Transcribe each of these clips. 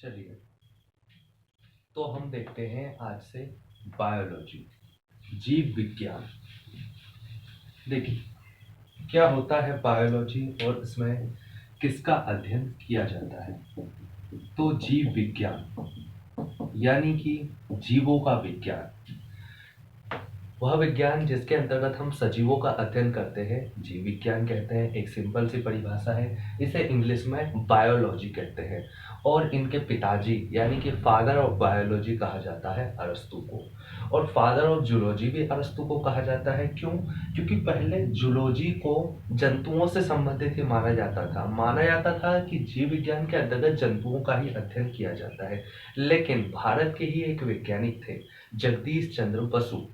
चलिए, तो हम देखते हैं आज से बायोलॉजी, जीव विज्ञान। देखिए, क्या होता है बायोलॉजी और इसमें किसका अध्ययन किया जाता है। तो जीव विज्ञान यानी कि जीवों का विज्ञान, वह विज्ञान जिसके अंतर्गत हम सजीवों का अध्ययन करते हैं, जीव विज्ञान कहते हैं। एक सिंपल सी परिभाषा है, इसे इंग्लिश में बायोलॉजी कहते हैं। और इनके पिताजी यानी कि फादर ऑफ बायोलॉजी कहा जाता है अरस्तु को, और फादर ऑफ जूलॉजी भी अरस्तु को कहा जाता है। क्यों? क्योंकि पहले जूलॉजी को जंतुओं से संबंधित ही माना जाता था कि जीव विज्ञान के अंतर्गत जंतुओं का ही अध्ययन किया जाता है। लेकिन भारत के ही एक वैज्ञानिक थे, जगदीश चंद्र बसु।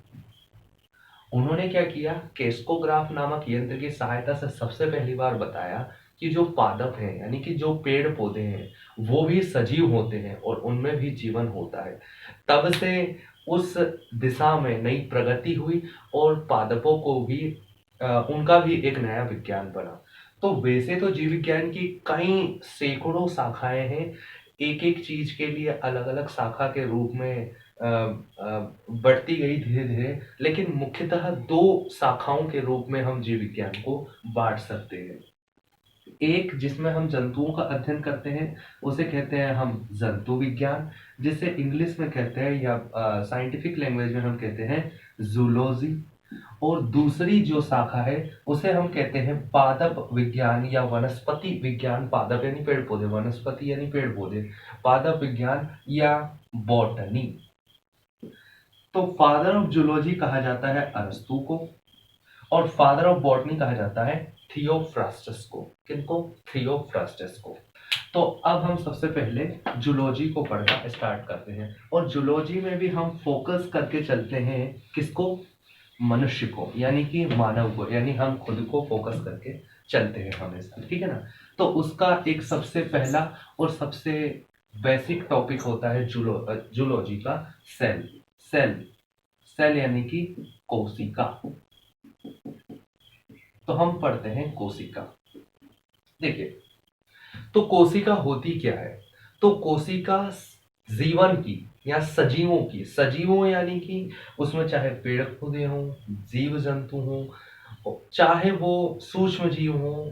उन्होंने क्या किया, केस्कोग्राफ नामक यंत्र की सहायता से सबसे पहली बार बताया कि जो पादप हैं यानी कि जो पेड़ पौधे हैं वो भी सजीव होते हैं और उनमें भी जीवन होता है। तब से उस दिशा में नई प्रगति हुई और पादपों को भी उनका भी एक नया विज्ञान बना। तो वैसे तो जीव विज्ञान की कई सैकड़ों शाखाएं हैं, एक एक चीज के लिए अलग अलग शाखा के रूप में बढ़ती गई धीरे धीरे, लेकिन मुख्यतः दो शाखाओं के रूप में हम जीव विज्ञान को बांट सकते हैं। एक जिसमें हम जंतुओं का अध्ययन करते हैं उसे कहते हैं हम जंतु विज्ञान, जिसे इंग्लिश में कहते हैं या साइंटिफिक लैंग्वेज में हम कहते हैं जूलॉजी। और दूसरी जो शाखा है उसे हम कहते हैं पादप विज्ञान या वनस्पति विज्ञान। पादप यानी पेड़ पौधे, वनस्पति यानी पेड़ पौधे, पादप विज्ञान या बॉटनी। तो फादर ऑफ जूलॉजी कहा जाता है अरस्तु को और फादर ऑफ बॉटनी कहा जाता है थियोफ्रास्टस को। किनको? थियोफ्रास्टस को। तो अब हम सबसे पहले जूलॉजी को पढ़ना स्टार्ट करते हैं, और जूलॉजी में भी हम फोकस करके चलते हैं किसको? मनुष्य को, यानी कि मानव को, यानी हम खुद को फोकस करके चलते हैं हमेशा, ठीक है ना। तो उसका एक सबसे पहला और सबसे बेसिक टॉपिक होता है जूलॉजी का सेल। सेल यानी कि कोशिका। तो हम पढ़ते हैं कोशिका। देखिए, तो कोशिका होती क्या है? तो कोशिका जीवन की या सजीवों यानी कि उसमें चाहे पेड़ पौधे हों, जीव जंतु हों, चाहे वो सूक्ष्म जीव हों,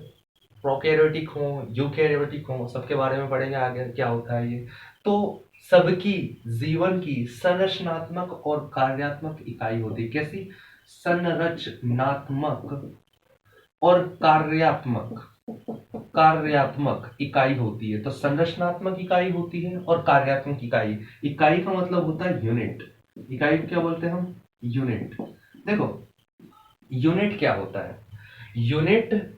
प्रोकैरियोटिक हों, यूकैरियोटिक हों, सबके बारे में पढ़ेंगे आगे क्या होता है ये। तो सबकी जीवन की संरचनात्मक और कार्यात्मक इकाई होती है। कैसी? संरचनात्मक और कार्यात्मक इकाई होती है। तो संरचनात्मक इकाई होती है और कार्यात्मक इकाई का मतलब होता है यूनिट। इकाई क्या बोलते हैं हम? यूनिट। देखो, यूनिट क्या होता है? यूनिट,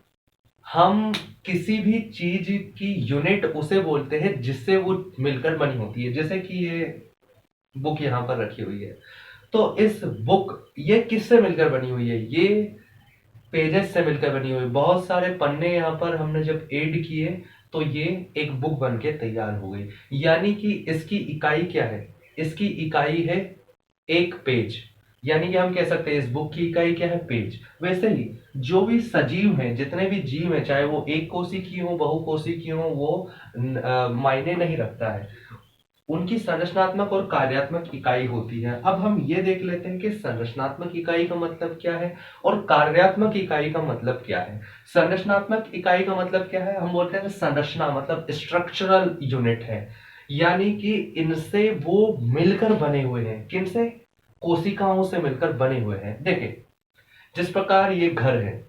हम किसी भी चीज की यूनिट उसे बोलते हैं जिससे वो मिलकर बनी होती है। जैसे कि ये बुक यहाँ पर रखी हुई है, तो इस बुक ये किससे मिलकर बनी हुई है? ये पेजेस से मिलकर बनी हुई। बहुत सारे पन्ने यहाँ पर हमने जब ऐड किए तो ये एक बुक बन के तैयार हो गई। यानी कि इसकी इकाई क्या है? इसकी इकाई है एक पेज, यानी कि हम कह सकते हैं इस बुक की इकाई क्या है? पेज। वैसे ही जो भी सजीव हैं, जितने भी जीव हैं, चाहे वो एक कोशिकीय हो, बहुकोशिकीय हो, वो मायने नहीं रखता है, उनकी संरचनात्मक और कार्यात्मक इकाई होती है। अब हम ये देख लेते हैं कि संरचनात्मक इकाई का मतलब क्या है और कार्यात्मक इकाई का मतलब क्या है। संरचनात्मक इकाई का मतलब क्या है? हम बोलते हैं संरचना मतलब स्ट्रक्चरल यूनिट है, यानी कि इनसे वो मिलकर बने हुए हैं। किनसे? कोशिकाओं से मिलकर बने हुए हैं। देखिए, जिस प्रकार ये घर है,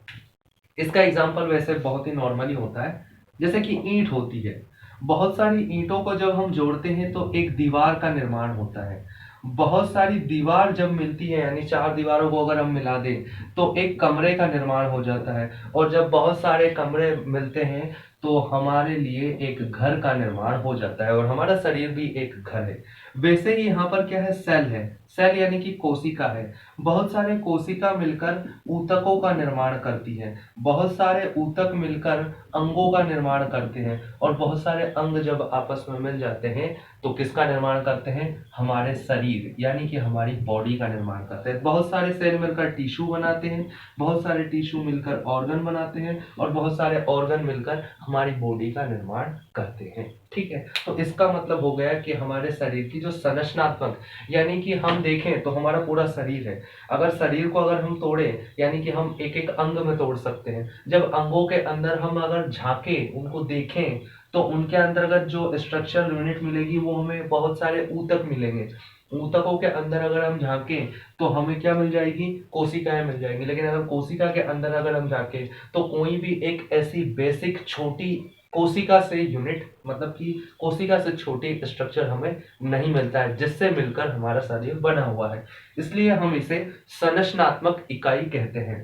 इसका एग्जाम्पल वैसे बहुत ही नॉर्मली होता है। जैसे कि ईंट होती है, बहुत सारी ईंटों को जब हम जोड़ते हैं तो एक दीवार का निर्माण होता है। बहुत सारी दीवार जब मिलती है, यानी 4 दीवारों को अगर हम मिला दें तो एक कमरे का निर्माण हो जाता है। और जब बहुत सारे कमरे मिलते हैं तो हमारे लिए एक घर का निर्माण हो जाता है, और हमारा शरीर भी एक घर है। वैसे ही यहाँ पर क्या है? सेल है। सेल यानी कि कोशिका है। बहुत सारे कोशिका मिलकर ऊतकों का निर्माण करती है, बहुत सारे ऊतक मिलकर अंगों का निर्माण करते हैं, और बहुत सारे अंग जब आपस में मिल जाते हैं तो किसका निर्माण करते हैं? हमारे शरीर यानी कि हमारी बॉडी का निर्माण करते हैं। बहुत सारे सेल मिलकर टिश्यू बनाते हैं, बहुत सारे टिश्यू मिलकर ऑर्गन बनाते हैं, और बहुत सारे ऑर्गन मिलकर हमारी बॉडी का निर्माण करते हैं। ठीक है, तो इसका मतलब हो गया कि हमारे शरीर की जो संरचनात्मक, यानी कि हम देखें तो हमारा पूरा शरीर है, अगर शरीर को अगर हम तोड़े यानी कि हम एक एक अंग में तोड़ सकते हैं। जब अंगों के अंदर हम अगर झांके, उनको देखें, तो उनके अंतर्गत जो स्ट्रक्चरल यूनिट मिलेगी वो हमें बहुत सारे ऊतक मिलेंगे। ऊतकों के अंदर अगर हम झांकें तो हमें क्या मिल जाएगी? कोशिकाएं मिल जाएंगी। लेकिन अगर कोशिका के अंदर अगर हम झांकें तो कोई भी एक ऐसी बेसिक छोटी कोशिका से यूनिट, मतलब कि कोशिका से छोटी स्ट्रक्चर हमें नहीं मिलता है जिससे मिलकर हमारा शरीर बना हुआ है। इसलिए हम इसे संरचनात्मक इकाई कहते हैं।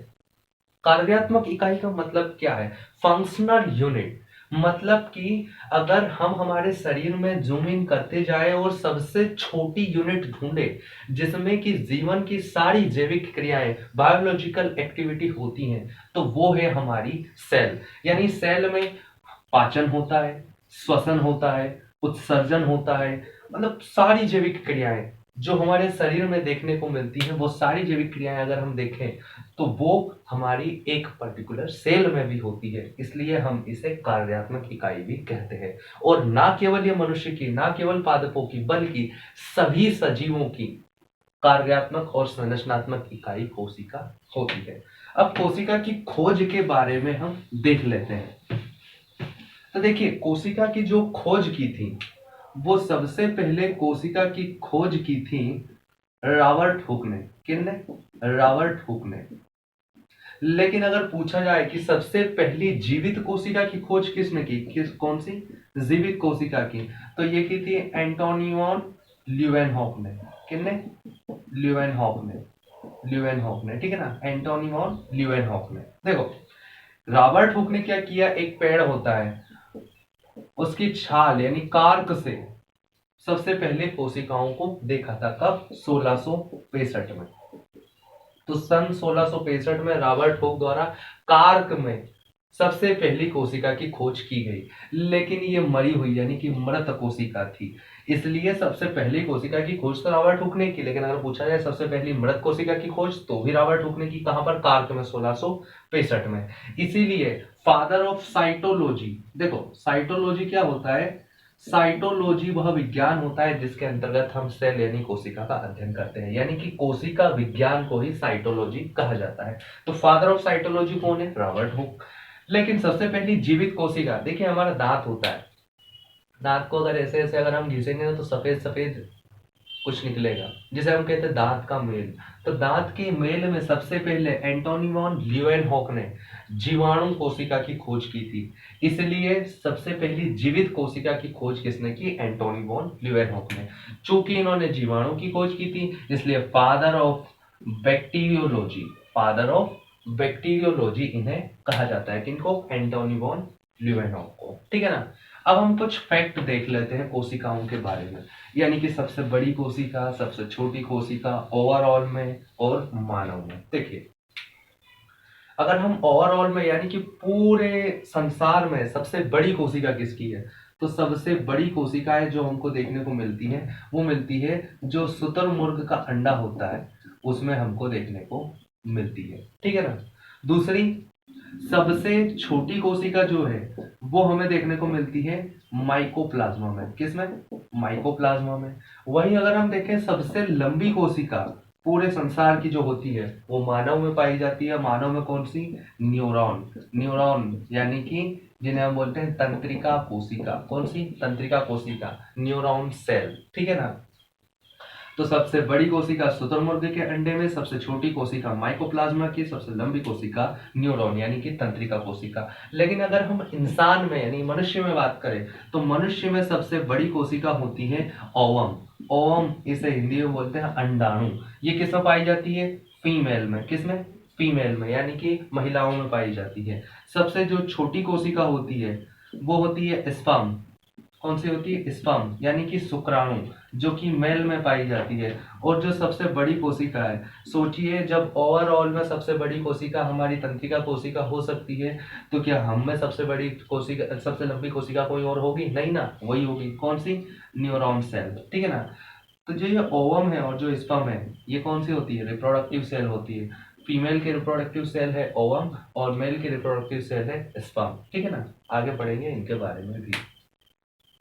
कार्यात्मक इकाई का मतलब क्या है? फंक्शनल यूनिट, मतलब कि अगर हम हमारे शरीर में जूम इन करते जाए और सबसे छोटी यूनिट ढूंढे जिसमें कि जीवन की सारी जैविक क्रियाएं, बायोलॉजिकल एक्टिविटी होती हैं, तो वो है हमारी सेल। यानी सेल में पाचन होता है, श्वसन होता है, उत्सर्जन होता है, मतलब सारी जैविक क्रियाएं जो हमारे शरीर में देखने को मिलती हैं, वो सारी जैविक क्रियाएं अगर हम देखें तो वो हमारी एक पर्टिकुलर सेल में भी होती है। इसलिए हम इसे कार्यात्मक इकाई भी कहते हैं। और ना केवल ये मनुष्य की, ना केवल पादपों की, बल्कि सभी सजीवों की कार्यात्मक और संरचनात्मक इकाई कोशिका होती है। अब कोशिका की खोज के बारे में हम देख लेते हैं। तो देखिए, कोशिका की जो खोज की थी, वो सबसे पहले कोशिका की खोज की थी रॉबर्ट हुक ने। किसने? रॉबर्ट हुक ने। लेकिन अगर पूछा जाए कि सबसे पहली जीवित कोशिका की खोज किसने की, कौन सी जीवित कोशिका की, तो ये की थी एंटोनियन ल्यूवेनहॉक ने। किसने? ल्यूवेनहॉक ने, ठीक है ना, एंटोनियन ल्यूवेनहॉक ने। देखो, रॉबर्ट हुक ने क्या किया, एक पेड़ होता है, उसकी छाल यानी कार्क से सबसे पहले कोशिकाओं को देखा था। कब? 1665 में। तो सन 1665 में रॉबर्ट हुक द्वारा कार्क में सबसे पहली कोशिका की खोज की गई। लेकिन ये मरी हुई यानी कि मृत कोशिका थी, इसलिए सबसे पहली कोशिका की खोज तो रॉबर्ट हुक ने की। लेकिन अगर पूछा जाए सबसे पहली मृत कोशिका की खोज, तो भी रॉबर्ट हुक ने की। कहां पर? कार्क में, 1665 में। इसीलिए फादर ऑफ साइटोलॉजी, देखो साइटोलॉजी क्या होता है? साइटोलॉजी वह विज्ञान होता है जिसके अंतर्गत हम सेल यानी कोशिका का अध्ययन करते हैं, यानी कि कोशिका विज्ञान को ही साइटोलॉजी कहा जाता है। तो फादर ऑफ साइटोलॉजी कौन है? Robert Hooke. लेकिन सबसे पहली जीवित कोशिका, देखिए हमारा दांत होता है, दांत को अगर ऐसे ऐसे अगर हम घिसेंगे तो सफेद सफेद कुछ निकलेगा, जिसे हम कहते हैं दांत का मेल। तो दांत की मेल में सबसे पहले एंटोनियन ल्यूवेनहॉक ने जीवाणु कोशिका की खोज की थी। इसलिए सबसे पहली जीवित कोशिका की खोज किसने की? एंटोनियन ल्यूवेनहॉक ने। चूंकि इन्होंने जीवाणु की खोज की थी, इसलिए फादर ऑफ बैक्टीरियोलॉजी इन्हें कहा जाता है। किनको? एंटोनियन ल्यूवेनहॉक को। ठीक है ना। अब हम कुछ फैक्ट देख लेते हैं कोशिकाओं के बारे में, यानी कि सबसे बड़ी कोशिका, सबसे छोटी कोशिका, ओवरऑल में और मानव में। देखिए, अगर हम ओवरऑल में यानी कि पूरे संसार में सबसे बड़ी कोशिका किसकी है, तो सबसे बड़ी कोशिकाएं जो हमको देखने को मिलती है वो मिलती है जो शुतुरमुर्ग का अंडा होता है उसमें हमको देखने को मिलती है। ठीक है ना। दूसरी सबसे छोटी कोशिका जो है वो हमें देखने को मिलती है माइकोप्लाज्मा में। किसमें? माइकोप्लाज्मा में। वही अगर हम देखें सबसे लंबी कोशिका पूरे संसार की जो होती है वो मानव में पाई जाती है। मानव में कौन सी? न्यूरॉन यानी कि जिन्हें हम बोलते हैं तंत्रिका कोशिका। कौन सी? तंत्रिका कोशिका, न्यूरॉन सेल। ठीक है ना। तो सबसे बड़ी कोशिका शुतुरमुर्ग के अंडे में, सबसे छोटी कोशिका माइकोप्लाज्मा की, सबसे लंबी कोशिका न्यूरॉन यानी कि तंत्रिका कोशिका। लेकिन अगर हम इंसान में यानी मनुष्य में बात करें तो मनुष्य में सबसे बड़ी कोशिका होती है ओवम। ओवम इसे हिंदी में बोलते हैं अंडाणु। ये किसमें पाई जाती है? फीमेल में। किसमें? फीमेल में, यानी कि महिलाओं में पाई जाती है। सबसे जो छोटी कोशिका होती है वो होती है स्पर्म। कौन सी होती है? स्पर्म, यानी कि शुक्राणु, जो कि मेल में पाई जाती है। और जो सबसे बड़ी कोशिका है, सोचिए जब ओवरऑल में सबसे बड़ी कोशिका हमारी तंत्रिका कोशिका हो सकती है, तो क्या हम में सबसे बड़ी कोशिका, सबसे लंबी कोशिका कोई और होगी? नहीं ना, वही होगी। कौन सी? न्यूरॉन सेल, ठीक है ना। तो जो ये ओवम है और जो स्पर्म है, ये कौन सी होती है? रिप्रोडक्टिव सेल होती है। फीमेल की रिप्रोडक्टिव सेल है ओवम और मेल की रिप्रोडक्टिव सेल है स्पर्म, ठीक है ना। आगे बढ़ेंगे इनके बारे में भी।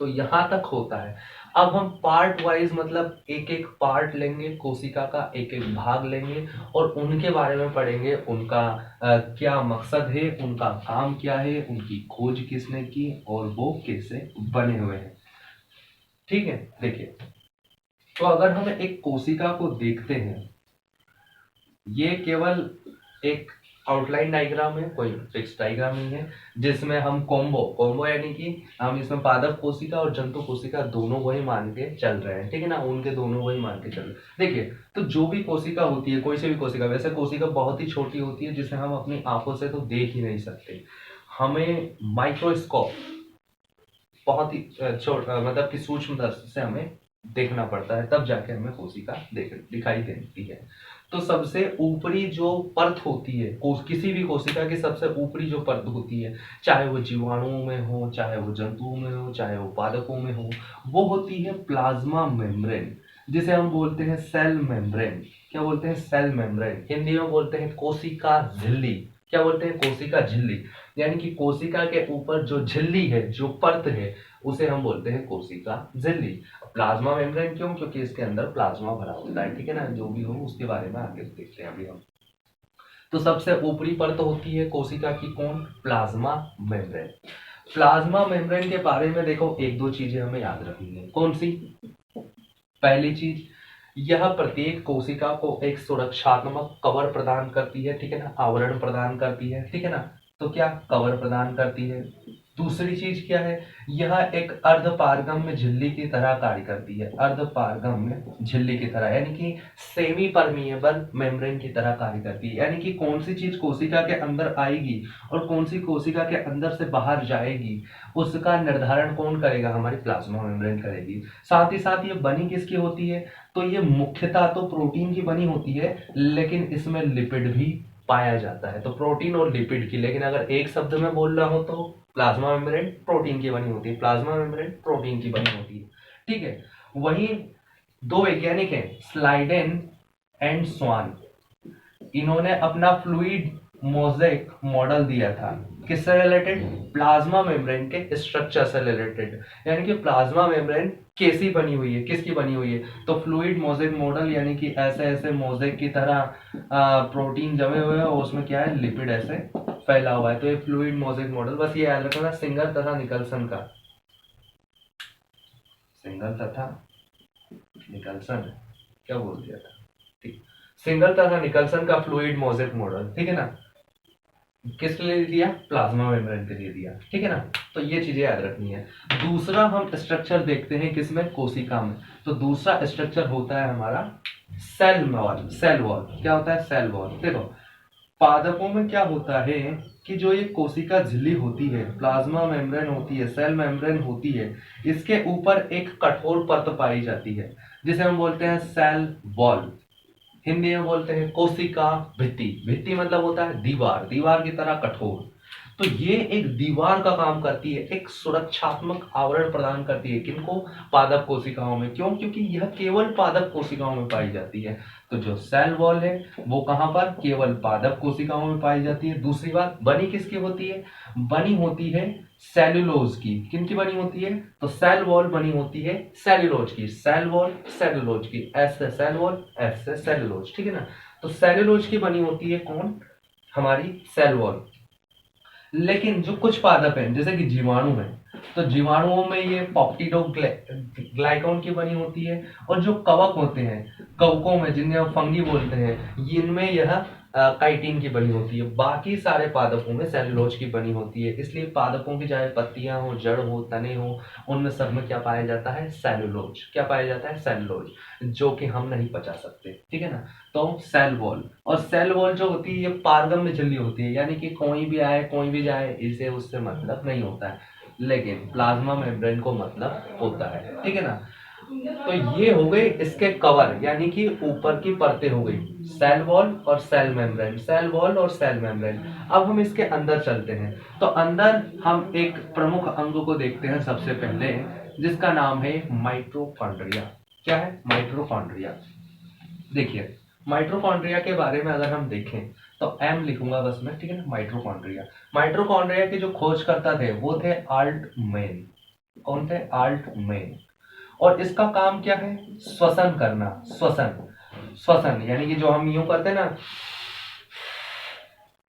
तो यहां तक होता है। अब हम पार्ट वाइज, मतलब एक एक पार्ट लेंगे, कोशिका का एक एक भाग लेंगे और उनके बारे में पढ़ेंगे। उनका क्या मकसद है, उनका काम क्या है, उनकी खोज किसने की और वो कैसे बने हुए हैं, ठीक है। देखिए, तो अगर हम एक कोशिका को देखते हैं, ये केवल एक आउटलाइन डायग्राम है, कोई फिक्स डायग्राम नहीं है, जिसमें हम कॉम्बो यानी कि हम इसमें पादप कोशिका और जंतु कोशिका दोनों को ही मान के चल रहे हैं, ठीक है ना। उनके दोनों को ही मान के चल रहे हैं। देखिए, तो जो भी कोशिका होती है, कोई से भी कोशिका, वैसे कोशिका बहुत ही छोटी होती है जिसे हम अपनी आंखों से तो देख ही नहीं सकते। हमें माइक्रोस्कोप, बहुत ही छोटा, मतलब कि सूक्ष्म दर्शी से हमें देखना पड़ता है, तब जाके हमें कोशिका दिखाई देती है। तो सबसे ऊपरी जो परत होती है किसी भी कोशिका की, सबसे ऊपरी जो परत होती है, चाहे वो जीवाणुओं में हो, चाहे वो जंतुओं में हो, चाहे वो पादपों में हो, वो होती है प्लाज्मा मेम्ब्रेन, जिसे हम बोलते हैं सेल मेम्ब्रेन। क्या बोलते हैं? Cell membrane. हिंदी में बोलते हैं कोशिका झिल्ली। क्या बोलते हैं? कोशिका झिल्ली। यानी कि कोशिका के ऊपर जो झिल्ली है, जो परत है, उसे हम बोलते हैं कोशिका झिल्ली। प्लाज्मा मेम्ब्रेन क्यों? क्योंकि इसके अंदर प्लाज्मा भरा होता है, ठीक है ना। जो भी हो उसके बारे में आगे देखते हैं अभी हम। तो सबसे ऊपरी परत होती है कोशिका की, कौन? Plasma membrane. प्लाज्मा मेम्ब्रेन के बारे में देखो, एक दो चीजें हमें याद रखनी है। कौन सी? पहली चीज, यह प्रत्येक कोशिका को एक सुरक्षात्मक कवर प्रदान करती है, ठीक है ना, आवरण प्रदान करती है, ठीक है ना। तो क्या कवर प्रदान करती है? दूसरी चीज क्या है? यह एक अर्धपारगम्य झिल्ली की तरह कार्य करती है। अर्धपारगम्य झिल्ली की तरह, यानी कि सेमी परमिएबल मेम्ब्रेन की तरह कार्य करती है। यानी कि कौन सी चीज कोशिका के अंदर आएगी और कौन सी कोशिका के अंदर से बाहर जाएगी, उसका निर्धारण कौन करेगा? हमारी प्लाज्मा मेम्ब्रेन करेगी। साथ ही साथ ये बनी किसकी होती है? तो ये मुख्यतः तो प्रोटीन की बनी होती है, लेकिन इसमें लिपिड भी पाया जाता है। तो प्रोटीन और लिपिड की, लेकिन अगर एक शब्द में बोल रहा हूं तो प्लाज्मा मेम्ब्रेन प्रोटीन की बनी होती है, प्लाज्मा मेम्ब्रेन प्रोटीन की बनी होती है, ठीक है। वहीं दो वैज्ञानिक हैं, स्लाइडेन एंड स्वान, इन्होंने अपना फ्लूइड मोज़ेक मॉडल दिया था। किससे रिलेटेड? प्लाज्मा मेम्ब्रेन के स्ट्रक्चर से रिलेटेड। यानी कि प्लाज्मा मेम्ब्रेन कैसी बनी हुई है, किसकी बनी हुई है? तो फ्लूइड मोज़ेक मॉडल, यानी कि ऐसे ऐसे मोज़ेक की तरह प्रोटीन जमे हुए हैं और उसमें क्या है? लिपिड ऐसे फैला हुआ है। तो ये फ्लूइड मोज़ेक मॉडल, बस ये याद रखना, सिंगल तथा निकलसन का, सिंगल तथा निकलसन, क्या बोल दिया था? ठीक, सिंगल तथा निकलसन का फ्लूइड मोज़ेक मॉडल, ठीक है ना। किसके लिए दिया? प्लाज्मा मेम्ब्रेन के लिए दिया, ठीक है ना। तो ये चीजें याद रखनी है। दूसरा हम स्ट्रक्चर देखते हैं किसमें? कोशिका में। तो दूसरा स्ट्रक्चर होता है हमारा सेल वॉल। सेल वॉल क्या होता है? Cell wall. देखो, पादपों में क्या होता है कि जो ये कोशिका झिल्ली होती है, प्लाज्मा मेम्ब्रेन होती है, सेल मेम्ब्रेन होती है, इसके ऊपर एक कठोर परत पाई जाती है, जिसे हम बोलते हैं सेल वॉल। हिंदी में बोलते हैं कोशिका भित्ति। भित्ति मतलब होता है दीवार, दीवार की तरह कठोर। तो ये एक दीवार का काम करती है, एक सुरक्षात्मक आवरण प्रदान करती है। किनको? पादप कोशिकाओं में। क्यों? क्योंकि यह केवल पादप कोशिकाओं में पाई जाती है। तो जो सेल वॉल है वो कहां पर? केवल पादप कोशिकाओं में पाई जाती है। दूसरी बात, बनी किसकी होती है? बनी होती है सेल्यूलोज की। किनकी बनी होती है? तो सेल वॉल बनी होती है सेल्यूलोज की। सेल वॉल सेल्यूलोज की, एस से सेल वॉल, एस से सेल्यूलोज, ठीक है ना। तो सेल्यूलोज की बनी होती है कौन? हमारी सेल वॉल। लेकिन जो कुछ पादप हैं, जैसे कि जीवाणु है, तो जीवाणुओं में ये ग्लाइकॉन की बनी होती है। और जो कवक होते हैं, कवकों में, जिन्हें हम फंगी बोलते हैं, इनमें यह काइटिन की बनी होती है। बाकी सारे पादपों में सेल्यूलोज की बनी होती है। इसलिए पादपों की चाहे पत्तियां हो, जड़ हो, तने हो, उनमें सब में क्या पाया जाता है? सेल्यूलोज। क्या पाया जाता है? सेल्यूलोज, जो कि हम नहीं पचा सकते, ठीक है ना। तो सेल वॉल, और सेल वॉल जो होती है ये पारगम्य झिल्ली होती है, यानी कि कोई भी आए कोई भी जाए, इसे उससे मतलब नहीं होता है। लेकिन प्लाज्मा मेम्ब्रेन को मतलब होता है, ठीक है ना। तो ये हो गए इसके कवर, यानी कि ऊपर की परतें हो गई, सेल वॉल और सेल मेम्ब्रेन, सेल वॉल और सेल मेम्ब्रेन। अब हम इसके अंदर चलते हैं। तो अंदर हम एक प्रमुख अंग को देखते हैं सबसे पहले, जिसका नाम है माइटोकॉन्ड्रिया। क्या है? माइटोकॉन्ड्रिया। देखिए, माइटोकॉन्ड्रिया के बारे में अगर हम देखें तो एम लिखूंगा बस मैं, ठीक है ना। माइटोकॉन्ड्रिया, माइटोकॉन्ड्रिया के जो खोजकर्ता थे वो थे आल्टमैन। कौन थे? आल्टमैन। और इसका काम क्या है? श्वसन करना। श्वसन, श्वसन यानी कि जो हम यूं करते हैं ना,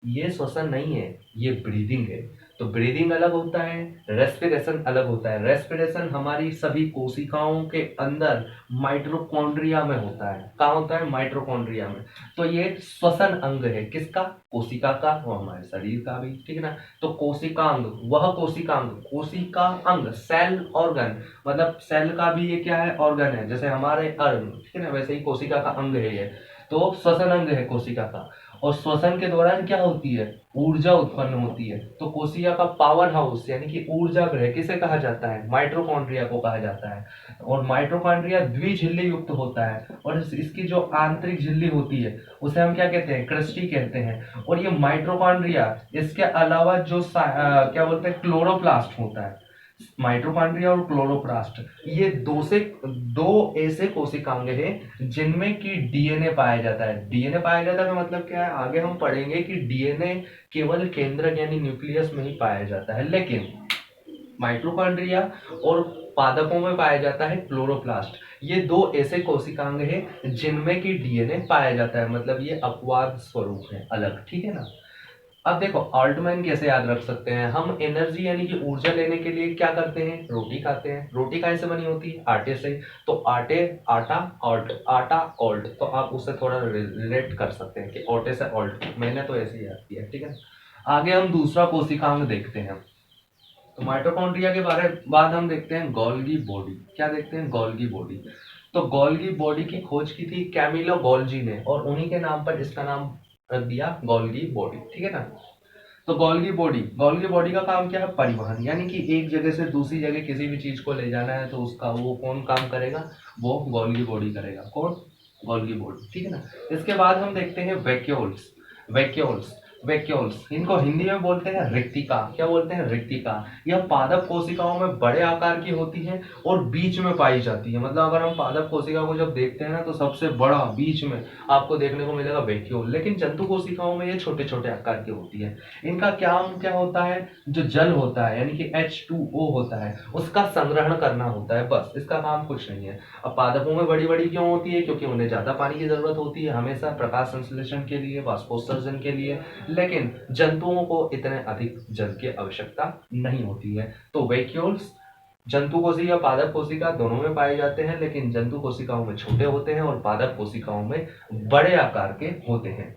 ये श्वसन नहीं है, ये ब्रीदिंग है। तो ब्रीदिंग अलग होता है, रेस्पिरेशन अलग होता है। रेस्पिरेशन हमारी सभी कोशिकाओं के अंदर माइटोकॉन्ड्रिया में होता है। कहाँ होता है? माइटोकॉन्ड्रिया में। तो ये श्वसन अंग है, किसका? कोशिका का, और हमारे शरीर का भी, ठीक है ना। तो कोशिकांग, वह कोशिकांग, कोशिका अंग, सेल ऑर्गन, मतलब सेल का भी ये क्या है? ऑर्गन है, जैसे हमारे अंग, ठीक है ना, वैसे ही कोशिका का अंग है ये। तो श्वसन अंग है कोशिका का। और श्वसन के दौरान क्या होती है? ऊर्जा उत्पन्न होती है। तो कोशिका का पावर हाउस यानी कि ऊर्जा गृह किसे कहा जाता है? माइटोकॉन्ड्रिया को कहा जाता है। और माइटोकॉन्ड्रिया द्विझिल्ली युक्त होता है, और इसकी जो आंतरिक झिल्ली होती है उसे हम क्या कहते हैं? क्रिस्टी कहते हैं। और ये माइटोकॉन्ड्रिया, इसके अलावा जो क्या बोलते हैं, क्लोरोप्लास्ट होता है। माइटोकॉन्ड्रिया और क्लोरोप्लास्ट, ये दो ऐसे कोशिकांग हैं जिनमें कि डीएनए पाया जाता है। डीएनए पाया जाता है का मतलब क्या है? आगे हम पढ़ेंगे कि डीएनए केवल केंद्रक यानी न्यूक्लियस में ही पाया जाता है, लेकिन माइटोकॉन्ड्रिया और पादपों में पाया जाता है क्लोरोप्लास्ट। ये दो ऐसे कोशिकांग हैं जिनमें कि डीएनए पाया जाता है, मतलब ये अपवाद स्वरूप है, अलग, ठीक है ना। अब देखो, ऑल्टमैन कैसे याद रख सकते हैं हम? एनर्जी यानी कि ऊर्जा लेने के लिए क्या करते हैं? रोटी खाते हैं। रोटी कैसे बनी होती है? आटे से। तो आटा ऑल्ट, आटा ऑल्ट, तो आप उससे थोड़ा रिलेट कर सकते हैं कि आटे से ऑल्ट। मैंने तो ऐसे ही याद किया, ठीक है। आगे हम दूसरा कोशिकांग देखते हैं। तो माइटोकॉन्ड्रिया के बाद हम देखते हैं गोल्गी बॉडी। क्या देखते हैं? Golgi body. तो गोल्गी बॉडी की खोज की थी कैमिलो गोल्जी ने, और उन्हीं के नाम पर इसका नाम रख दिया गोल्गी बॉडी, ठीक है ना। तो गोल्गी बॉडी का काम क्या है? परिवहन, यानी कि एक जगह से दूसरी जगह किसी भी चीज को ले जाना है तो उसका वो कौन काम करेगा? वो गोल्गी बॉडी करेगा। कौन? गोल्गी बॉडी, ठीक है ना। इसके बाद हम देखते हैं वैक्यूल्स। वैक्यूल्स, वैक्यूल्स, इनको हिंदी में बोलते हैं रिक्तिका। क्या बोलते हैं? रिक्तिका। यह पादप कोशिकाओं में बड़े आकार की होती है और बीच में पाई जाती है। मतलब अगर हम पादप कोशिका को जब देखते हैं ना, तो सबसे बड़ा बीच में आपको देखने को मिलेगा वैक्यूल। लेकिन जंतु कोशिकाओं में ये छोटे छोटे आकार की होती है। इनका क्या होता है? जो जल होता है यानी कि H2O होता है, उसका संग्रहण करना होता है, बस। इसका काम कुछ नहीं है। अब पादपों में बड़ी बड़ी क्यों होती है? क्योंकि उन्हें ज्यादा पानी की जरूरत होती है हमेशा, प्रकाश संश्लेषण के लिए, वाष्पोत्सर्जन के लिए। लेकिन जंतुओं को इतने अधिक जल की आवश्यकता नहीं होती है। तो वैक्यूल्स जंतु कोशिका, पादप कोशिका दोनों में पाए जाते हैं, लेकिन जंतु कोशिकाओं में छोटे होते हैं और पादप कोशिकाओं में बड़े आकार के होते हैं,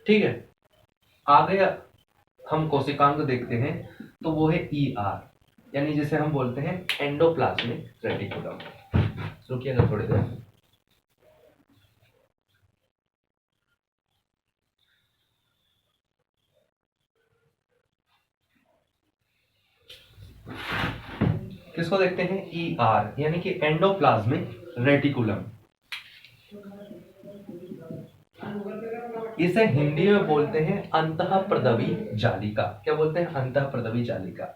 ठीक है। आगे हम कोशिकांग देखते हैं, तो वो है ER, यानी जिसे हम बोलते हैं एंडोप्लाज्मिक रेटिकुलम। रुकिएगा थोड़ी देर। किसको देखते हैं? ER, यानी कि एंडोप्लाज्मिक रेटिकुलम। इसे हिंदी में बोलते हैं अंतःप्रदवी जालिका। क्या बोलते हैं? अंतःप्रदवी जालिका।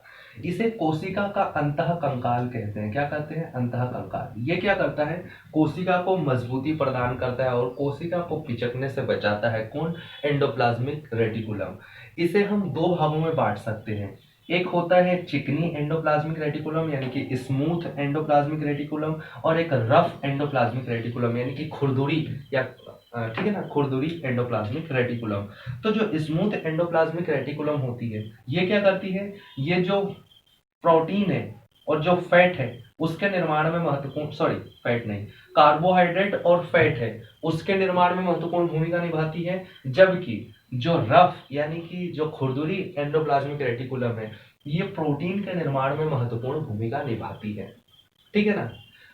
इसे कोशिका का अंतः कंकाल कहते हैं। क्या कहते हैं? अंतः कंकाल। ये क्या करता है? कोशिका को मजबूती प्रदान करता है और कोशिका को पिचकने से बचाता है। कौन? Endoplasmic reticulum. इसे हम दो भागों में बांट सकते हैं। एक होता है चिकनी एंडोप्लाज्मिक रेटिकुलम यानी कि स्मूथ एंडोप्लाज्मिक रेटिकुलम, और एक रफ एंडोप्लाज्मिक रेटिकुलम यानी कि खुरदुरी, या ठीक है ना, खुरदुरी एंडोप्लाज्मिक रेटिकुलम। तो जो स्मूथ एंडोप्लाज्मिक रेटिकुलम होती है, ये क्या करती है? ये जो प्रोटीन है और जो फैट है उसके निर्माण में महत्वपूर्ण, सॉरी फैट नहीं, कार्बोहाइड्रेट और फैट है उसके निर्माण में महत्वपूर्ण भूमिका निभाती है। जबकि जो रफ यानी कि जो खुरदुरी एंडोप्लाज्मिक रेटिकुलम है, ये प्रोटीन के निर्माण में महत्वपूर्ण भूमिका निभाती है, ठीक है ना।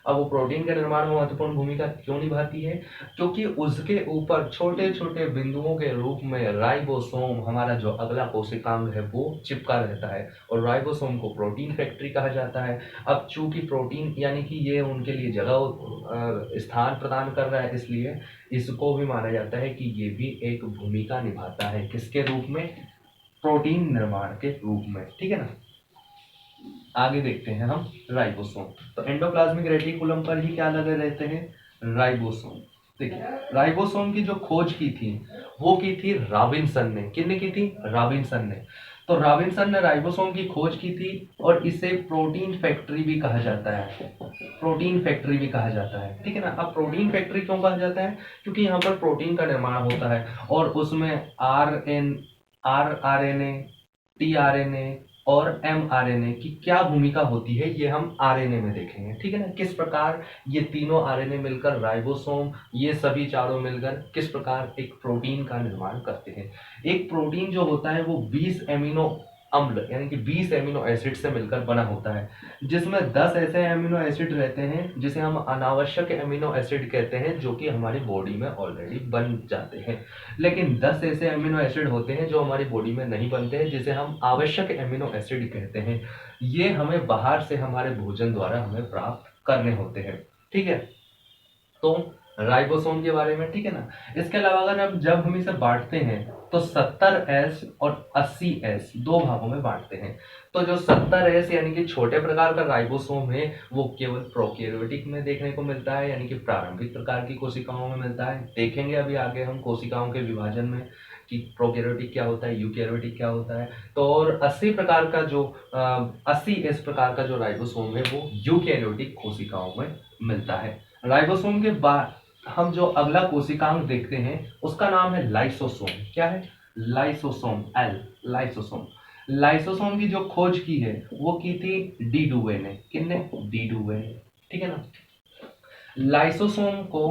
अब वो प्रोटीन के निर्माण में महत्वपूर्ण भूमिका क्यों निभाती है? क्योंकि उसके ऊपर छोटे छोटे बिंदुओं के रूप में राइबोसोम, हमारा जो अगला कोशिकांग है, वो चिपका रहता है और राइबोसोम को प्रोटीन फैक्ट्री कहा जाता है। अब चूंकि प्रोटीन यानी कि ये उनके लिए जगह स्थान प्रदान कर रहा है, इसलिए इसको भी माना जाता है कि ये भी एक भूमिका निभाता है। किसके रूप में? प्रोटीन निर्माण के रूप में। ठीक है ना। आगे देखते हैं हम राइबोसोम। तो एंडोप्लाज्मिक रेटिकुलम पर ही क्या लगे रहते हैं? राइबोसोम। देखिए, राइबोसोम की जो खोज की थी वो की थी रॉबिन्सन ने। किसने की थी? रॉबिन्सन ने। तो रॉबिन्सन ने राइबोसोम की खोज की थी और इसे प्रोटीन फैक्ट्री भी कहा जाता है। प्रोटीन फैक्ट्री भी कहा जाता है। ठीक है ना। अब प्रोटीन फैक्ट्री क्यों कहा जाता है? क्योंकि यहाँ पर प्रोटीन का निर्माण होता है और उसमें R N A, T R N A और एम आर एन ए की क्या भूमिका होती है, ये हम आर एन ए में देखेंगे। ठीक है ना। किस प्रकार ये तीनों आर एन ए मिलकर राइबोसोम, ये सभी चारों मिलकर किस प्रकार एक प्रोटीन का निर्माण करते हैं। एक प्रोटीन जो होता है वो 20 एमिनो अम्ल यानी कि 20 एमिनो एसिड से मिलकर बना होता है, जिसमें 10 ऐसे एमिनो एसिड रहते हैं जिसे हम अनावश्यक एमिनो एसिड कहते हैं, जो कि हमारी बॉडी में ऑलरेडी बन जाते हैं। लेकिन 10 ऐसे एमिनो एसिड होते हैं जो हमारी बॉडी में नहीं बनते हैं, जिसे हम आवश्यक एमिनो एसिड कहते हैं। ये हमें बाहर से हमारे भोजन द्वारा हमें प्राप्त करने होते हैं। ठीक है। तो राइबोसोम के बारे में। ठीक है ना। इसके अलावा अगर अब जब हम इसे बांटते हैं तो 70S और 80S दो भागों में बांटते हैं। तो जो 70S यानी कि छोटे प्रकार का राइबोसोम है वो केवल प्रोकैरियोटिक में देखने को मिलता है, यानी कि प्रारंभिक प्रकार की कोशिकाओं में मिलता है। देखेंगे अभी आगे हम कोशिकाओं के विभाजन में कि प्रोकैरियोटिक क्या होता है, यूकैरियोटिक क्या होता है। तो और 80 प्रकार का जो 80S प्रकार का जो राइबोसोम है वो यूकैरियोटिक कोशिकाओं में मिलता है। राइबोसोम के बाद हम जो अगला कोशिकांग देखते हैं उसका नाम है लाइसोसोम। क्या है? लाइसोसोम। लाइसोसोम। लाइसोसोम की जो खोज की है वो की थी डी डुवे ने। किसने? डी डुवे ने। ठीक है ना। लाइसोसोम को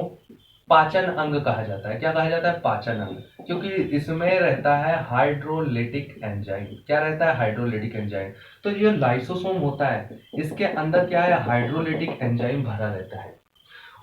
पाचन अंग कहा जाता है। क्या कहा जाता है? पाचन अंग। क्योंकि इसमें रहता है हाइड्रोलिटिक एंजाइम। क्या रहता है? Hydrolytic enzyme. तो ये लाइसोसोम होता है, इसके अंदर क्या है? हाइड्रोलिटिक एंजाइम भरा रहता है।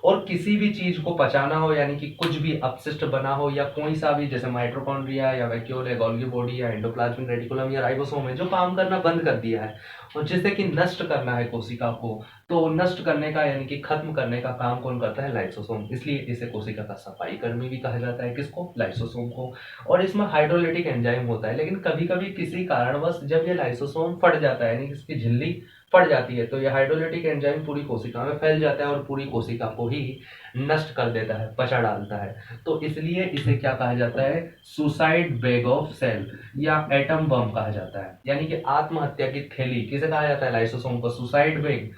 और किसी भी चीज को पचाना हो, यानी कि कुछ भी अपशिष्ट बना हो या कोई सा भी, जैसे माइटोकॉन्ड्रिया या वैक्यूल या गोल्गी बॉडी या एंडोप्लाज्मिक रेटिकुलम या राइबोसोम है जो काम करना बंद कर दिया है और जिसे कि नष्ट करना है कोशिका को, तो नष्ट करने का यानी कि खत्म करने का काम कौन करता है? लाइसोसोम। इसलिए इसे कोशिका का सफाई कर्मी भी कहा जाता है। किसको? लाइसोसोम को। और इसमें हाइड्रोलिटिक एंजाइम होता है, लेकिन कभी कभी किसी कारणवश जब ये लाइसोसोम फट जाता है, यानी कि इसकी झिल्ली फट जाती है, तो यह हाइड्रोलिटिक एंजाइम पूरी कोशिका में फैल जाता है और पूरी कोशिका को ही नष्ट कर देता है, पचा डालता है। तो इसलिए इसे क्या कहा जाता है? सुसाइड बैग ऑफ सेल या एटम बम कहा जाता है, यानी कि आत्महत्या की थैली। किसे कहा जाता है? लाइसोसोम को। सुसाइड बैग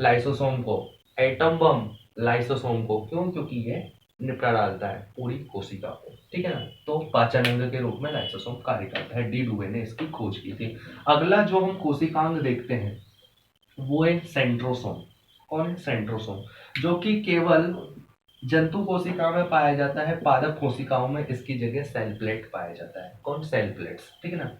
लाइसोसोम को, एटम बम लाइसोसोम को। क्यों? क्योंकि ये निपटा डालता है पूरी कोशिका को। ठीक है ना। तो पाचन अंग के रूप में लाइसोसोम कार्य करता है। डी डुवे ने इसकी खोज की थी। अगला जो हम कोशिकांग देखते हैं वो है सेंट्रोसोम। कौन है? सेंट्रोसोम, जो कि केवल जंतु कोशिका में पाया जाता है, पादप कोशिकाओं में इसकी जगह सेल प्लेट पाया जाता है। कौन? Cell plates. ठीक है ना।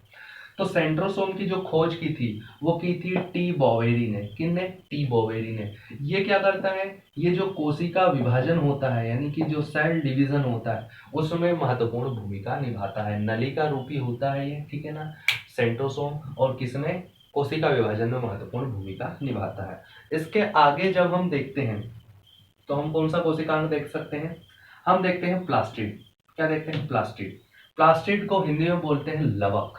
तो सेंट्रोसोम की जो खोज की थी वो की थी टी बोवेरी ने। किसने? टी बोवेरी ने। ये क्या करता है? ये जो कोशिका विभाजन होता है, यानी कि जो सेल डिवीजन होता है, उसमें महत्वपूर्ण भूमिका निभाता है। नलिका रूपी होता है ये। ठीक है ना। सेंट्रोसोम। और किसमें? कोशिका विभाजन में महत्वपूर्ण भूमिका निभाता है। इसके आगे जब हम देखते हैं तो हम कौन सा कोशिकांग देख सकते हैं? हम देखते हैं प्लास्टिड। क्या देखते हैं? प्लास्टिड। प्लास्टिड को हिंदी में बोलते हैं लवक।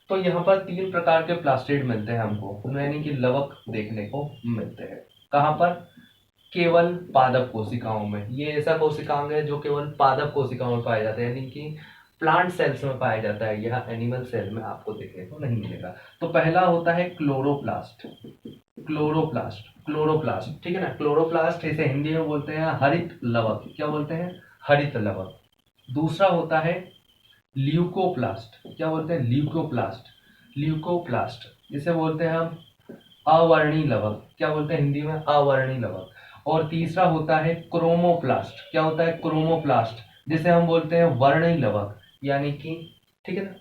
तो यहाँ पर 3 प्रकार के प्लास्टिड मिलते हैं हमको, यानी कि लवक देखने को मिलते हैं। कहाँ पर? केवल पादप कोशिकाओं में। ये ऐसा कोशिकांग है जो केवल पादप कोशिकाओं में पाया जाता है, यानी कि प्लांट सेल्स में पाया जाता है। यह एनिमल सेल में आपको देखने को नहीं मिलेगा। तो पहला होता है क्लोरोप्लास्ट। क्लोरोप्लास्ट। क्लोरोप्लास्ट। ठीक है ना। क्लोरोप्लास्ट इसे हिंदी में बोलते हैं हरित लवक। क्या बोलते हैं? हरित लवक। दूसरा होता है ल्यूकोप्लास्ट। क्या बोलते हैं? ल्यूकोप्लास्ट। ल्यूकोप्लास्ट इसे बोलते हैं हम अवर्णी लवक। क्या बोलते हैं हिंदी में? अवर्णी लवक। और तीसरा होता है क्रोमोप्लास्ट। क्या होता है? क्रोमोप्लास्ट, जिसे हम बोलते हैं वर्णी लवक, यानी कि। ठीक है ना।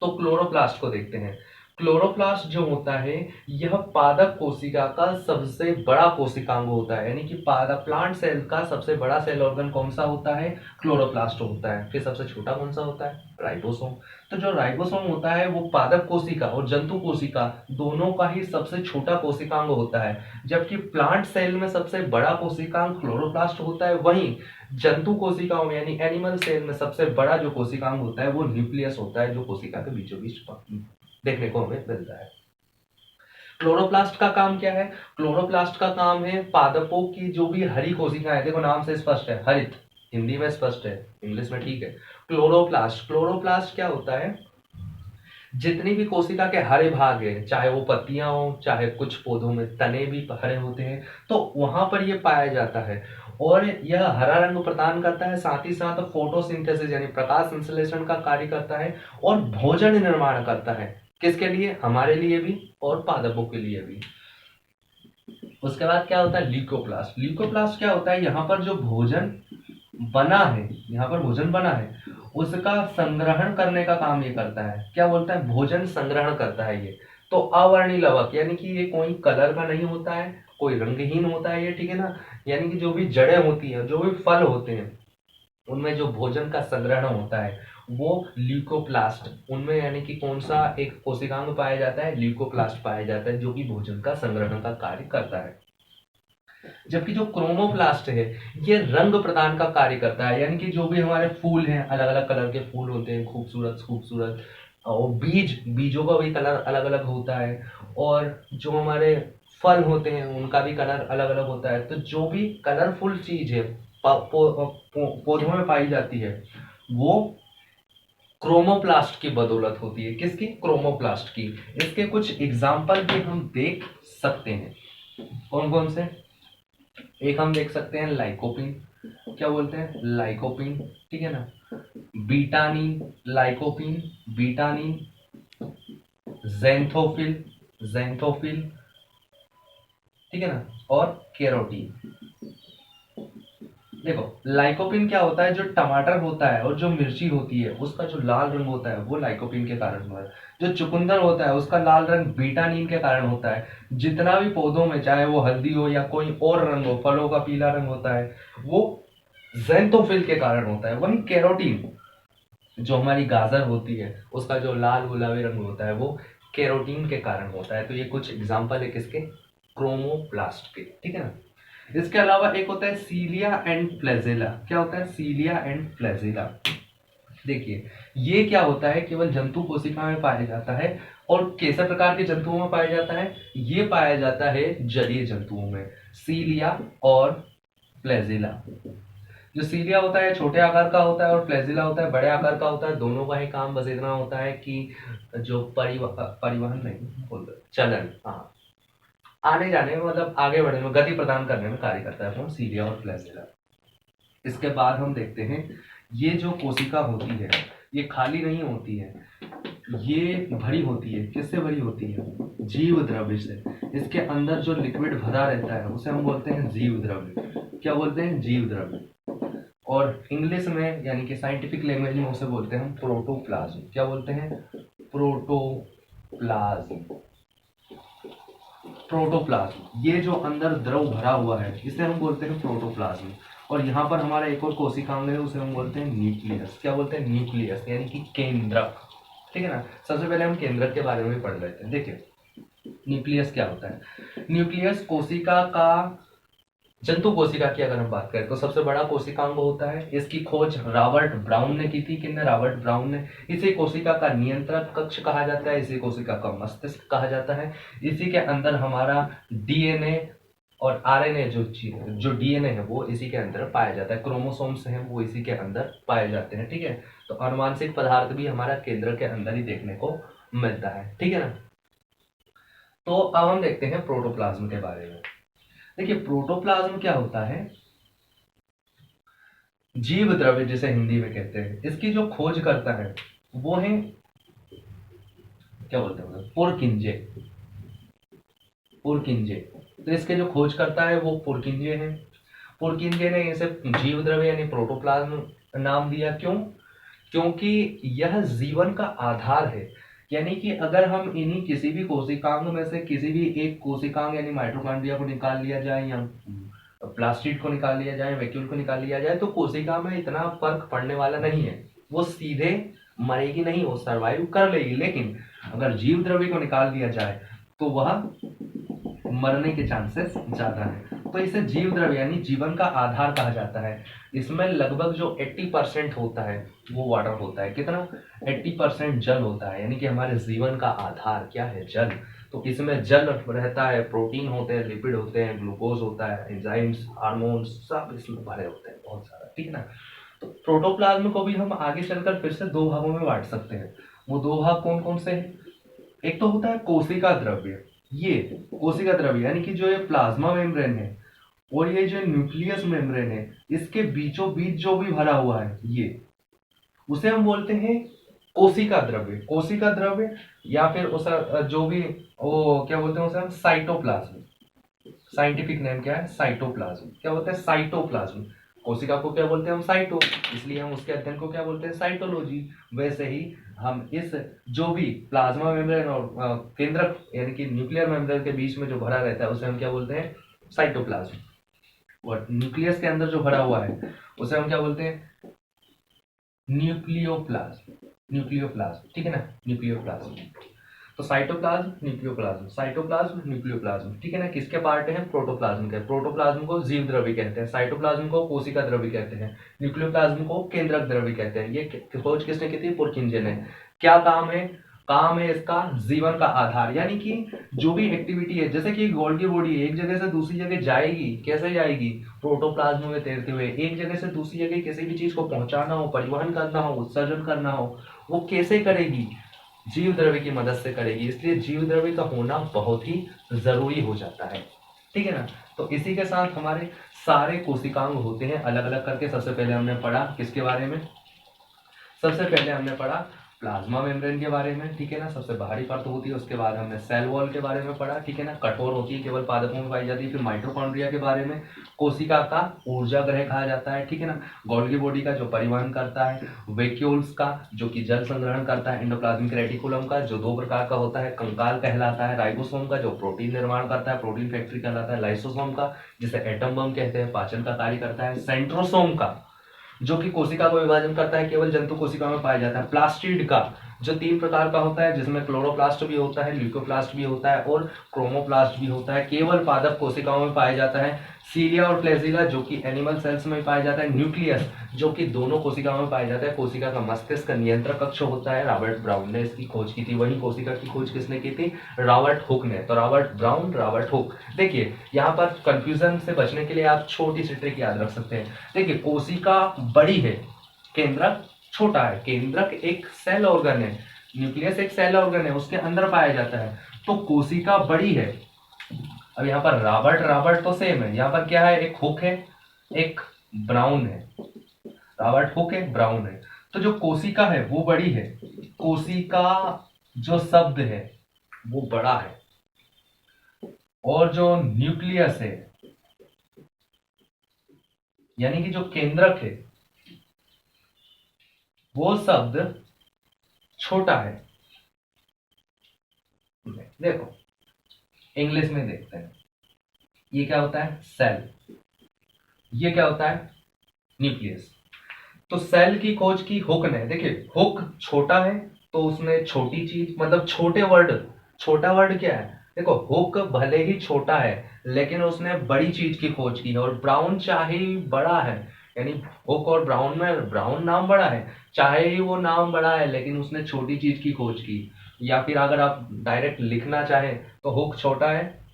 तो क्लोरोप्लास्ट को देखते हैं। क्लोरोप्लास्ट जो होता है यह पादप कोशिका का सबसे बड़ा कोशिकांग होता है, यानी कि पादप प्लांट सेल का सबसे बड़ा सेल ऑर्गन कौन सा होता है? क्लोरोप्लास्ट होता है। फिर सबसे छोटा कौन सा होता है? राइबोसोम। तो जो राइबोसोम होता है वो पादप कोशिका और जंतु कोशिका दोनों का ही सबसे छोटा कोशिकांग होता है, जबकि प्लांट सेल में सबसे बड़ा कोशिकांग क्लोरोप्लास्ट होता है। वहीं जंतु कोशिकाओं में यानी एनिमल सेल में सबसे बड़ा जो कोशिकांग होता है वो न्यूक्लियस होता है, जो कोशिका के बीचों बीच देखने को हमें मिलता है। क्लोरोप्लास्ट का काम क्या है? क्लोरोप्लास्ट का काम है पादपों की जो भी हरी कोशिकाएं, देखो नाम से स्पष्ट है, हरित, हिंदी में स्पष्ट है, इंग्लिश में ठीक है। क्लोरोप्लास्ट, क्लोरोप्लास्ट क्या होता है? जितनी भी कोशिका के हरे भाग है, चाहे वो पत्तियां हो, चाहे कुछ पौधों में तने भी हरे होते हैं, तो वहां पर ये पाया जाता है और यह हरा रंग प्रदान करता है, साथ ही साथ फोटोसिंथेसिस यानी प्रकाश संश्लेषण का कार्य करता है और भोजन निर्माण करता है। किसके लिए? हमारे लिए भी और पादपों के लिए भी। उसके बाद क्या होता है? ल्यूकोप्लास्ट। ल्यूकोप्लास्ट क्या होता है? यहाँ पर जो भोजन बना है, यहाँ पर भोजन बना है उसका संग्रहण करने का काम ये करता है। क्या बोलता है? भोजन संग्रहण करता है ये। तो अवर्णी लवक यानी कि ये कोई कलर का नहीं होता है, कोई रंगहीन होता है ये, ठीक है ना। यानी कि जो भी जड़ें होती हैं, जो भी फल होते हैं, उनमें जो भोजन का संग्रहण होता है वो ल्यूकोप्लास्ट, उनमें यानी कि कौन सा एक कोशिकांग पाया जाता है? ल्यूकोप्लास्ट पाया जाता है, जो कि भोजन का संग्रहण का कार्य करता है। जबकि जो क्रोमोप्लास्ट है ये रंग प्रदान का कार्य करता है, यानी कि जो भी हमारे फूल हैं, अलग अलग कलर के फूल होते हैं, खूबसूरत खूबसूरत, और बीजों का भी कलर अलग अलग होता है, और जो हमारे फल होते हैं उनका भी कलर अलग अलग होता है। तो जो भी कलरफुल चीज है पौधों में पाई जाती है वो क्रोमोप्लास्ट की बदौलत होती है। किसकी? क्रोमोप्लास्ट की। इसके कुछ एग्जाम्पल भी हम देख सकते हैं। कौन कौन से? एक हम देख सकते हैं लाइकोपिन। क्या बोलते हैं? लाइकोपिन, ठीक है ना। बीटानिन, लाइकोपिन, बीटानिन, ज़ैंथोफिल, ज़ैंथोफिल, ठीक है ना, और केरोटीन। देखो लाइकोपिन क्या होता है? जो टमाटर होता है और जो मिर्ची होती है उसका जो लाल रंग होता है वो लाइकोपिन के कारण होता है। जो चुकंदर होता है उसका लाल रंग बीटानिन के कारण होता है। जितना भी पौधों में, चाहे वो हल्दी हो या कोई और रंग हो, फलों का पीला रंग होता है वो ज़ैंथोफिल के कारण होता है। वहीं केरोटीन, जो हमारी गाजर होती है उसका जो लाल गुलाबी रंग होता है वो केरोटीन के कारण होता है। तो ये कुछ एग्जाम्पल है किसके? क्रोमोप्लास्ट के, ठीक है ना। इसके अलावा एक होता है सीलिया एंड फ्लैजेला। क्या होता है? Cilia and flagella. देखिए ये क्या होता है? केवल जंतु कोशिका में पाया जाता है। और कैसे प्रकार के जंतुओं में पाया जाता है? ये पाया जाता है जलीय जंतुओं में, सीलिया और फ्लैजेला। जो सीलिया होता है छोटे आकार का होता है और फ्लैजिला होता है बड़े आकार का होता है। दोनों का ही काम बस इतना होता है कि जो परिवहन नहीं बोलते, चलन, हाँ, आने जाने में, मतलब आगे बढ़ने में, गति प्रदान करने में कार्य करता है कौन? सीलिया और फ्लैजिला। इसके बाद हम देखते हैं ये जो कोशिका होती है ये खाली नहीं होती है, ये भरी होती है। किससे भरी होती है? जीव द्रव्य से। इसके अंदर जो लिक्विड भरा रहता है उसे हम बोलते हैं जीव द्रव्य। क्या बोलते हैं? जीव द्रव्य। और इंग्लिश में यानी कि साइंटिफिक लैंग्वेज में उसे बोलते हैं हम प्रोटोप्लाज्म। क्या बोलते हैं? प्रोटोप्लाज्म। प्रोटोप्लाज्म, ये जो अंदर द्रव भरा हुआ है इसे हम बोलते हैं प्रोटोप्लाज्म। और यहाँ पर हमारा एक और कोशिकांग है उसे हम बोलते हैं न्यूक्लियस। क्या बोलते हैं? न्यूक्लियस, यानी कि केंद्रक, ठीक है ना। सबसे पहले हम केंद्रक के बारे में पढ़ लेते हैं। देखिए न्यूक्लियस क्या होता है? न्यूक्लियस कोशिका का, जंतु कोशिका की अगर हम बात करें तो सबसे बड़ा कोशिकांग होता है। इसकी खोज रॉबर्ट ब्राउन ने की थी। किसने? रॉबर्ट ब्राउन ने। इसी कोशिका का नियंत्रक कक्ष कहा जाता है, इसी कोशिका का मस्तिष्क कहा जाता है। इसी के अंदर हमारा डीएनए और आरएनए, जो डीएनए है वो इसी के अंदर पाया जाता है। क्रोमोसोम्स हैं वो इसी के अंदर पाए जाते हैं, ठीक है। तो अनुवांशिक पदार्थ भी हमारा केंद्र के अंदर ही देखने को मिलता है, ठीक है ना। तो अब हम देखते हैं प्रोटोप्लाज्म के बारे में। देखिए प्रोटोप्लाज्म क्या होता है? जीव द्रव्य जिसे हिंदी में कहते हैं, इसकी जो खोज करता है वो है, क्या बोलते हैं, पुरकिंजे। पुरकिंजे, तो इसके जो खोज करता है वो पुरकिंजे है। पुरकिंजे ने इसे जीव द्रव्य यानी प्रोटोप्लाज्म नाम दिया। क्यों? क्योंकि यह जीवन का आधार है। यानी कि अगर हम इन्हीं किसी भी कोशिकांग में से किसी भी एक कोशिकांग यानी माइटोकॉन्ड्रिया को निकाल लिया जाए या प्लास्टिड को निकाल लिया जाए, वैक्यूल को निकाल लिया जाए, तो कोशिका में इतना फर्क पड़ने वाला नहीं है, वो सीधे मरेगी नहीं, वो सर्वाइव कर लेगी। लेकिन अगर जीव द्रव्य को निकाल दिया जाए तो वह मरने के चांसेस ज्यादा है। तो इसे जीव द्रव्य यानी जीवन का आधार कहा जाता है। इसमें लगभग जो 80% होता है वो वाटर होता है। कितना? 80% जल होता है, यानी कि हमारे जीवन का आधार क्या है? जल। तो इसमें जल रहता है, प्रोटीन होते हैं, लिपिड होते हैं, ग्लूकोज होता है, एंजाइम्स, हार्मोन्स सब इसमें भरे होते हैं, बहुत सारा। ठीक है ना। तो प्रोटोप्लाज्म को भी हम आगे चलकर फिर से दो भागों में बांट सकते हैं। वो दो भाग कौन कौन से हैं? एक तो होता है कोशिका द्रव्य, ये कोशिका द्रव्य यानी कि जो ये प्लाज्मा मेम्ब्रेन है और ये जो न्यूक्लियस मेम्ब्रेन है, इसके बीचों बीच जो भी भरा हुआ है ये, उसे हम बोलते हैं कोशिका द्रव्य। कोशिका द्रव्य या फिर उस जो भी वो क्या बोलते हैं उसे हम साइटोप्लाज्म। साइंटिफिक नेम क्या है? साइटोप्लाज्म। क्या बोलते हैं? साइटोप्लाज्म। कोशिका को क्या बोलते हैं हम? साइटो, इसलिए हम उसके अध्ययन को क्या बोलते हैं? साइटोलॉजी। वैसे ही हम इस जो भी प्लाज्मा मेम्ब्रेन और केंद्रक यानी कि न्यूक्लियर मेम्ब्रेन के बीच में जो भरा रहता है उसे हम क्या बोलते हैं? साइटोप्लाज्म। और न्यूक्लियस के अंदर जो भरा हुआ है उसे हम क्या बोलते हैं? न्यूक्लियोप्लाज्म। न्यूक्लियोप्लाज्म, ठीक है ना, न्यूक्लियोप्लाज्म। तो साइटोप्लाज्म, न्यूक्लियोप्लाज्म, साइटोप्लाज्म, न्यूक्लियोप्लाज्म, ठीक है ना। किसके पार्ट हैं? प्रोटोप्लाज्म के। प्रोटोप्लाज्म को जीव द्रव्य कहते हैं, साइटोप्लाज्म को कोशिका द्रव्य कहते हैं, न्यूक्लियोप्लाज्म को केंद्रक द्रव्य कहते हैं। ये खोज किसने की थी? पुरकिंजे ने। क्या काम है? काम है इसका जीवन का आधार, यानी कि जो भी एक्टिविटी है, जैसे कि गोल्गी बॉडी एक जगह से दूसरी जगह जाएगी, कैसे जाएगी? प्रोटोप्लाज्म में तैरते हुए। एक जगह से दूसरी जगह किसी भी चीज को पहुंचाना हो, परिवहन करना हो, उत्सर्जन करना हो, वो कैसे करेगी? जीव द्रव्य की मदद से करेगी। इसलिए जीव द्रव्य का होना बहुत ही जरूरी हो जाता है, ठीक है ना। तो इसी के साथ हमारे सारे कोशिकांग होते हैं अलग अलग करके। सबसे पहले हमने पढ़ा किसके बारे में? सबसे पहले हमने पढ़ा प्लाज्मा मेम्ब्रेन के बारे में, ठीक है ना, सबसे बाहरी परत होती है। उसके बाद हमने सेल वॉल के बारे में पढ़ा, ठीक है ना, कठोर होती है, केवल पादपों में पाई जाती है। फिर माइटोकॉन्ड्रिया के बारे में, कोशिका का ऊर्जा ग्रह कहा जाता है, ठीक है ना, गोल्गी बॉडी का जो परिवहन करता है, वैक्यूल्स का जो कि जल संग्रहण करता है, एंडोप्लाज्मिक रेटिकुलम का जो 2 प्रकार का होता है, कंकाल कहलाता है, राइबोसोम का जो प्रोटीन निर्माण करता है, प्रोटीन फैक्ट्री कहलाता है, लाइसोसोम का जिसे एटम बम कहते हैं, पाचन का कार्य करता है, सेंट्रोसोम का जो कि कोशिका को विभाजन करता है, केवल जंतु कोशिका में पाया जाता है, प्लास्टिड का जो 3 प्रकार का होता है जिसमें क्लोरोप्लास्ट भी होता है, ल्यूकोप्लास्ट भी होता है और क्रोमोप्लास्ट भी होता है, केवल पादप कोशिकाओं में पाया जाता है, सीलिया और फ्लैजिला जो कि एनिमल सेल्स में पाया जाता है, न्यूक्लियस जो कि दोनों कोशिकाओं में पाया जाता है, कोशिका का मस्तिष्क नियंत्रक कक्ष होता है। रॉबर्ट ब्राउन ने इसकी खोज की थी। वही कोशिका की खोज किसने की थी? रॉबर्ट हुक ने। तो रॉबर्ट ब्राउन, रॉबर्ट हुक। देखिए यहाँ पर कंफ्यूजन से बचने के लिए आप छोटी सी ट्रिक याद रख सकते हैं। देखिए कोशिका बड़ी है, केंद्रक छोटा है। केंद्रक एक सेल ऑर्गन है, न्यूक्लियस एक सेल ऑर्गन है, उसके अंदर पाया जाता है। तो कोशिका बड़ी है। अब यहाँ पर रॉबर्ट रॉबर्ट तो सेम है, यहाँ पर क्या है? एक हुक है, एक ब्राउन है। रॉबर्ट हुक है, ब्राउन है। तो जो कोशिका है वो बड़ी है, कोशिका जो शब्द है वो बड़ा है, और जो न्यूक्लियस है यानी कि जो केंद्रक है वो शब्द छोटा है। देखो इंग्लिश में देखते हैं, ये क्या होता है? सेल। ये क्या होता है? न्यूक्लियस। तो सेल की खोज की हुक ने। देखिए हुक छोटा है तो उसने छोटी चीज, मतलब छोटे वर्ड, छोटा वर्ड क्या है? देखो हुक भले ही छोटा है लेकिन उसने बड़ी चीज की खोज की है। और ब्राउन चाहे ही बड़ा है, यानी हुक और ब्राउन में ब्राउन नाम बड़ा है, चाहे ही वो नाम बड़ा है लेकिन उसने छोटी चीज की खोज की। या फिर अगर आप डायरेक्ट लिखना चाहें तो हुक छोटा है,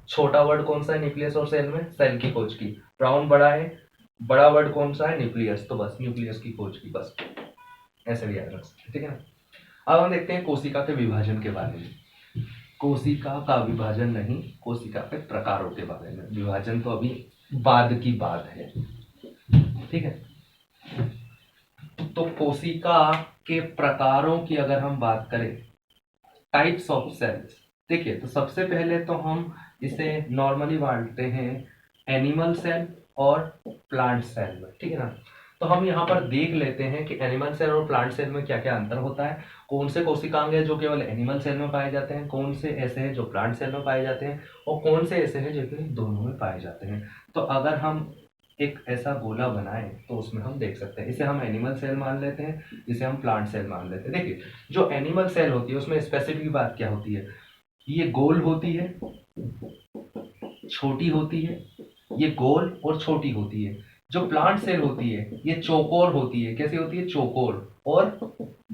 छोटा वर्ड कौन सा है? न्यूक्लियस और सेल में सेल की खोज की। ब्राउन बड़ा है, बड़ा वर्ड कौन सा है? न्यूक्लियस। तो बस न्यूक्लियस की खोज की, बस ऐसे भी याद रख सकते हैं, ठीक है ना। अब हम देखते हैं कोशिका के विभाजन के बारे में। कोशिका का विभाजन नहीं, कोशिका के प्रकारों के बारे में। विभाजन तो अभी बाद की बात है, ठीक है। तो कोशिका के प्रकारों की अगर हम बात करें, टाइप्स ऑफ सेल्स, देखिए तो सबसे पहले तो हम इसे नॉर्मली बांटते हैं एनिमल सेल और प्लांट सेल में, ठीक है ना। तो हम यहाँ पर देख लेते हैं कि एनिमल सेल और प्लांट सेल में क्या क्या अंतर होता है, कौन से कोशिकांग है जो केवल एनिमल सेल में पाए जाते हैं, कौन से ऐसे हैं जो प्लांट सेल में पाए जाते हैं, और कौन से ऐसे हैं जो कि दोनों में पाए जाते हैं। तो अगर हम एक ऐसा गोला बनाएं तो उसमें हम देख सकते हैं, इसे हम एनिमल सेल मान लेते हैं, इसे हम प्लांट सेल मान लेते हैं। देखिए, जो एनिमल सेल होती है उसमें स्पेसिफिक बात क्या होती है, ये गोल होती है, छोटी होती है, ये गोल और छोटी होती है। जो प्लांट सेल होती है ये चौकोर होती है। कैसी होती है? चौकोर और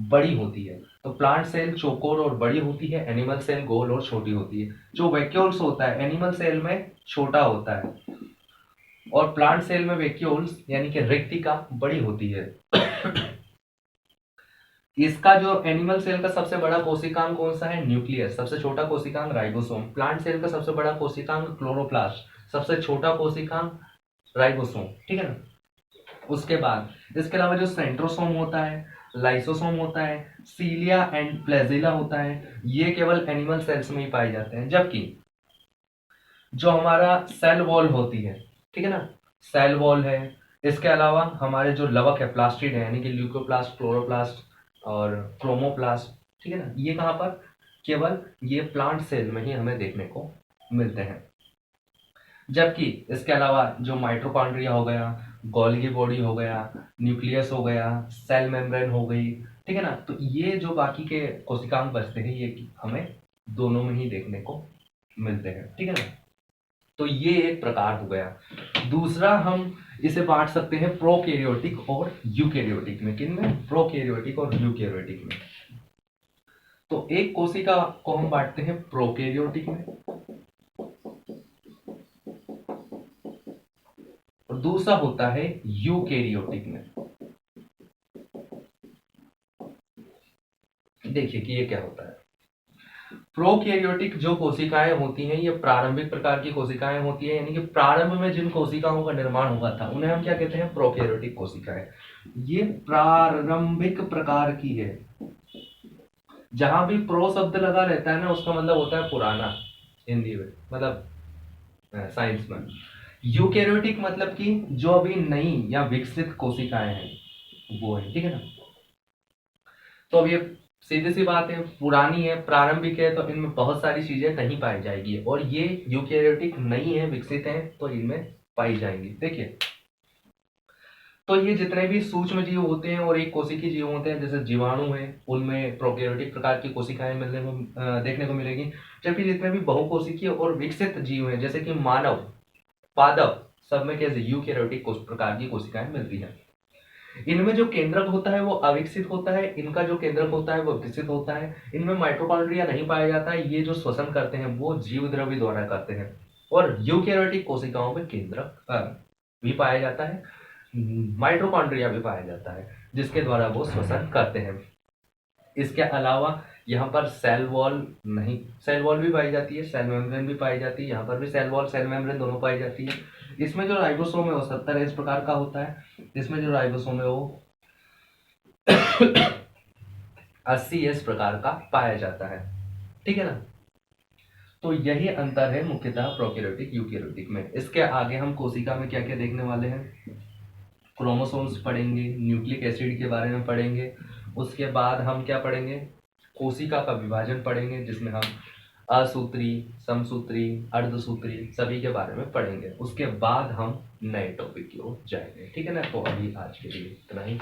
बड़ी होती है। तो प्लांट सेल चौकोर और बड़ी होती है, एनिमल सेल गोल और छोटी होती है। जो वैक्यूल्स होता है एनिमल सेल में छोटा होता है और प्लांट सेल में वैक्यूल्स यानी कि रिक्तिका बड़ी होती है। इसका जो एनिमल सेल का सबसे बड़ा कोशिकांग कौन सा है? न्यूक्लियस। सबसे छोटा कोशिकांग राइबोसोम। प्लांट सेल का सबसे बड़ा कोशिकांग क्लोरोप्लास्ट। सबसे छोटा कोशिकांग राइबोसोम। ठीक है ना। उसके बाद इसके अलावा जो सेंट्रोसोम होता है, लाइसोसोम होता है, सीलिया एंड फ्लैजिला होता है, ये केवल एनिमल सेल्स में ही पाए जाते हैं। जबकि जो हमारा सेल वॉल होती है, ठीक है ना, सेल वॉल है, इसके अलावा हमारे जो लवक है, प्लास्टिड है, यानी कि ल्यूकोप्लास्ट, क्लोरोप्लास्ट और क्रोमोप्लास्ट, ठीक है ना, ये कहाँ पर? केवल ये प्लांट सेल में ही हमें देखने को मिलते हैं। जबकि इसके अलावा जो माइटोकॉन्ड्रिया हो गया, गोल्गी बॉडी हो गया, न्यूक्लियस हो गया, सेल मेम्ब्रेन हो गई, ठीक है ना, तो ये जो बाकी के कोशिकांग बचते हैं ये हमें दोनों में ही देखने को मिलते हैं। ठीक है ना। तो ये एक प्रकार हो गया। दूसरा हम इसे बांट सकते हैं प्रोकैरियोटिक और यूकैरियोटिक में। किन में? प्रोकैरियोटिक और यूकैरियोटिक में। तो एक कोशिका को हम बांटते हैं प्रोकैरियोटिक में और दूसरा होता है यूकैरियोटिक में। देखिए कि ये क्या होता है। प्रोकैरियोटिक जो कोशिकाएं होती हैं ये प्रारंभिक प्रकार की कोशिकाएं होती हैं, यानी कि प्रारंभ में जिन कोशिकाओं का निर्माण हुआ था उन्हें हम क्या कहते हैं? प्रोकैरियोटिक कोशिकाएं। ये प्रारंभिक प्रकार की है। जहां भी प्रो शब्द लगा रहता है ना उसका मतलब होता है पुराना, हिंदी में मतलब साइंस में। यूकैरियोटिक मतलब कि जो अभी नई या विकसित कोशिकाएं हैं वो है। ठीक है ना। तो अब ये सीधी सी बात है, पुरानी है, प्रारंभिक है, तो इनमें बहुत सारी चीजें नहीं पाई जाएगी, और ये यूकैरियोटिक नहीं है, विकसित है, तो इनमें पाई जाएंगी। देखिए, तो ये जितने भी सूक्ष्म जीव होते हैं और एक कोशिकीय जीव होते हैं, जैसे जीवाणु है, उनमें प्रोकैरियोटिक प्रकार की कोशिकाएं मिलने को देखने को मिलेगी। जबकि जितने भी बहुकोशिकीय और विकसित जीव हैं, जैसे कि मानव, पादप, सब में कैसे यूकैरियोटिक प्रकार की कोशिकाएं मिलती हैं। इनमें जो केंद्रक होता है वो अविकसित होता है, इनका जो केंद्रक होता है वो विकसित होता है। इनमें माइटोकॉन्ड्रिया नहीं पाया जाता है, ये जो श्वसन करते हैं वो जीव द्रव्य द्वारा करते हैं। और यूकैरियोटिक कोशिकाओं में केंद्रक भी पाया जाता है, माइटोकॉन्ड्रिया भी पाया जाता है, जिसके द्वारा वो श्वसन करते हैं। इसके अलावा यहाँ पर सेल वॉल नहीं, सेल वॉल भी पाई जाती है, सेल मेम्ब्रेन भी पाई जाती है। यहाँ पर भी सेल वॉल, सेल मेम्ब्रेन दोनों पाई जाती है। इसमें जो राइबोसोम है वो 70 इस प्रकार का होता है, इसमें जो राइबोसोम है वो 80 इस प्रकार का पाया जाता है। ठीक है ना। तो यही अंतर है मुख्यतः प्रोकैरियोटिक यूकैरियोटिक में। इसके आगे हम कोशिका में क्या क्या देखने वाले हैं, क्रोमोसोम्स पढ़ेंगे, न्यूक्लिक एसिड के बारे में पढ़ेंगे। उसके बाद हम क्या पढ़ेंगे, कोशिका का विभाजन पढ़ेंगे, जिसमें हम असूत्री, समसूत्री, अर्धसूत्री सभी के बारे में पढ़ेंगे। उसके बाद हम नए टॉपिक की ओर जाएंगे। ठीक है ना। तो अभी आज के लिए इतना ही।